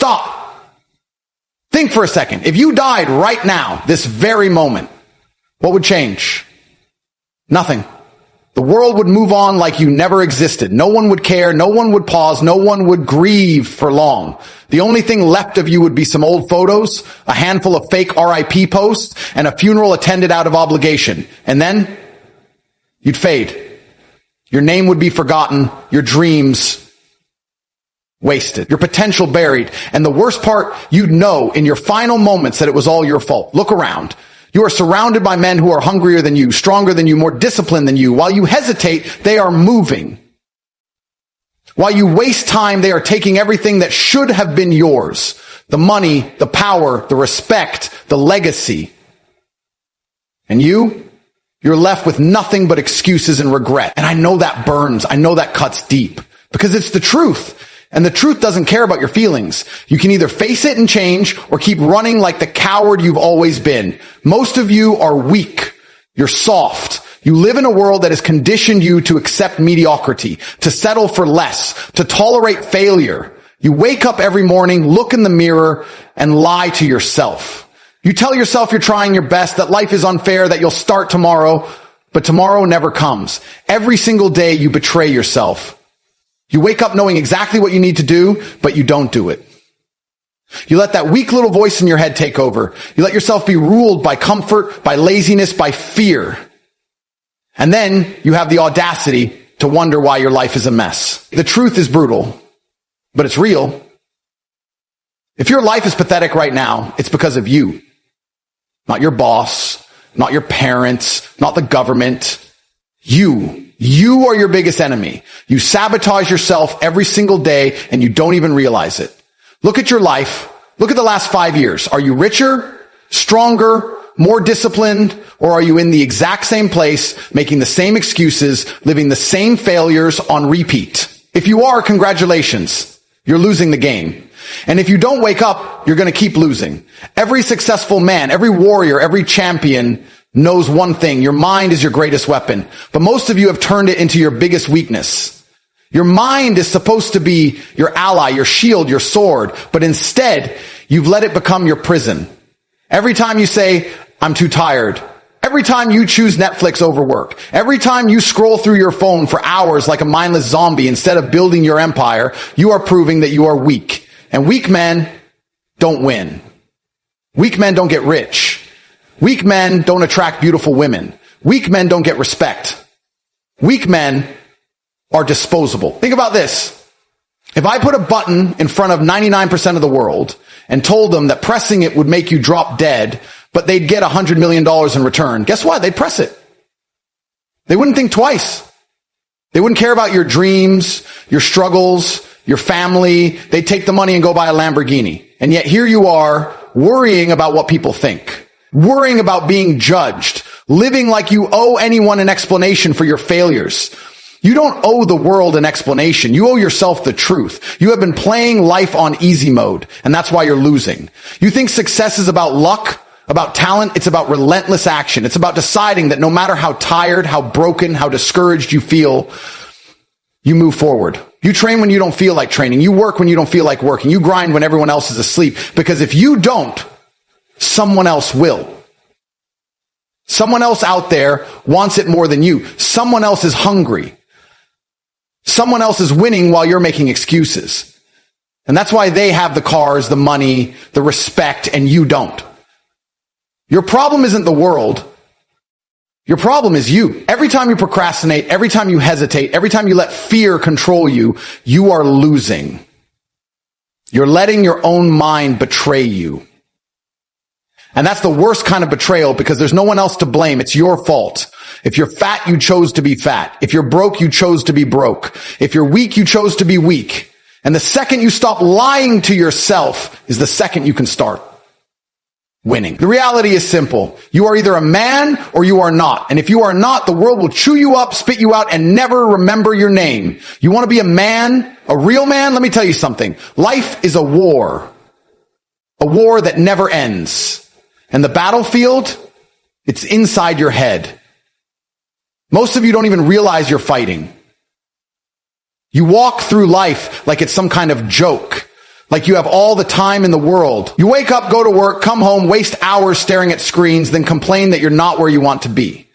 stop. Think for a second. If you died right now, this very moment, what would change? Nothing. The world would move on like you never existed. No one would care. No one would pause. No one would grieve for long. The only thing left of you would be some old photos, a handful of fake RIP posts, and a funeral attended out of obligation. And then you'd fade. Your name would be forgotten. Your dreams wasted. Your potential buried. And the worst part, you'd know in your final moments that it was all your fault. Look around. You are surrounded by men who are hungrier than you, stronger than you, more disciplined than you. While you hesitate, they are moving. While you waste time, they are taking everything that should have been yours. The money, the power, the respect, the legacy. And you're left with nothing but excuses and regret. And I know that burns. I know that cuts deep because it's the truth. And the truth doesn't care about your feelings. You can either face it and change or keep running like the coward you've always been. Most of you are weak. You're soft. You live in a world that has conditioned you to accept mediocrity, to settle for less, to tolerate failure. You wake up every morning, look in the mirror, and lie to yourself. You tell yourself you're trying your best, that life is unfair, that you'll start tomorrow, but tomorrow never comes. Every single day you betray yourself. You wake up knowing exactly what you need to do, but you don't do it. You let that weak little voice in your head take over. You let yourself be ruled by comfort, by laziness, by fear. And then you have the audacity to wonder why your life is a mess. The truth is brutal, but it's real. If your life is pathetic right now, it's because of you. Not your boss, not your parents, not the government. You are your biggest enemy. You sabotage yourself every single day and you don't even realize it. Look at your life. Look at the last 5 years. Are you richer, stronger, more disciplined, or are you in the exact same place, making the same excuses, living the same failures on repeat? If you are, congratulations. You're losing the game. And if you don't wake up, you're going to keep losing. Every successful man, every warrior, every champion knows one thing. Your mind is your greatest weapon. But most of you have turned it into your biggest weakness. Your mind is supposed to be your ally, your shield, your sword. But instead, you've let it become your prison. Every time you say, I'm too tired. Every time you choose Netflix over work. Every time you scroll through your phone for hours like a mindless zombie instead of building your empire, you are proving that you are weak. And weak men don't win. Weak men don't get rich. Weak men don't attract beautiful women. Weak men don't get respect. Weak men are disposable. Think about this. If I put a button in front of 99% of the world and told them that pressing it would make you drop dead, but they'd get $100 million in return, guess what? They'd press it. They wouldn't think twice. They wouldn't care about your dreams, your struggles, your family. They'd take the money and go buy a Lamborghini. And yet here you are worrying about what people think. Worrying about being judged, living like you owe anyone an explanation for your failures. You don't owe the world an explanation. You owe yourself the truth. You have been playing life on easy mode, and that's why you're losing. You think success is about luck, about talent. It's about relentless action. It's about deciding that no matter how tired, how broken, how discouraged you feel, you move forward. You train when you don't feel like training. You work when you don't feel like working. You grind when everyone else is asleep. Because if you don't, someone else will. Someone else out there wants it more than you. Someone else is hungry. Someone else is winning while you're making excuses. And that's why they have the cars, the money, the respect, and you don't. Your problem isn't the world. Your problem is you. Every time you procrastinate, every time you hesitate, every time you let fear control you, you are losing. You're letting your own mind betray you. And that's the worst kind of betrayal because there's no one else to blame. It's your fault. If you're fat, you chose to be fat. If you're broke, you chose to be broke. If you're weak, you chose to be weak. And the second you stop lying to yourself is the second you can start winning. The reality is simple. You are either a man or you are not. And if you are not, the world will chew you up, spit you out, and never remember your name. You want to be a man, a real man? Let me tell you something. Life is a war that never ends. And the battlefield, it's inside your head. Most of you don't even realize you're fighting. You walk through life like it's some kind of joke. Like you have all the time in the world. You wake up, go to work, come home, waste hours staring at screens, then complain that you're not where you want to be.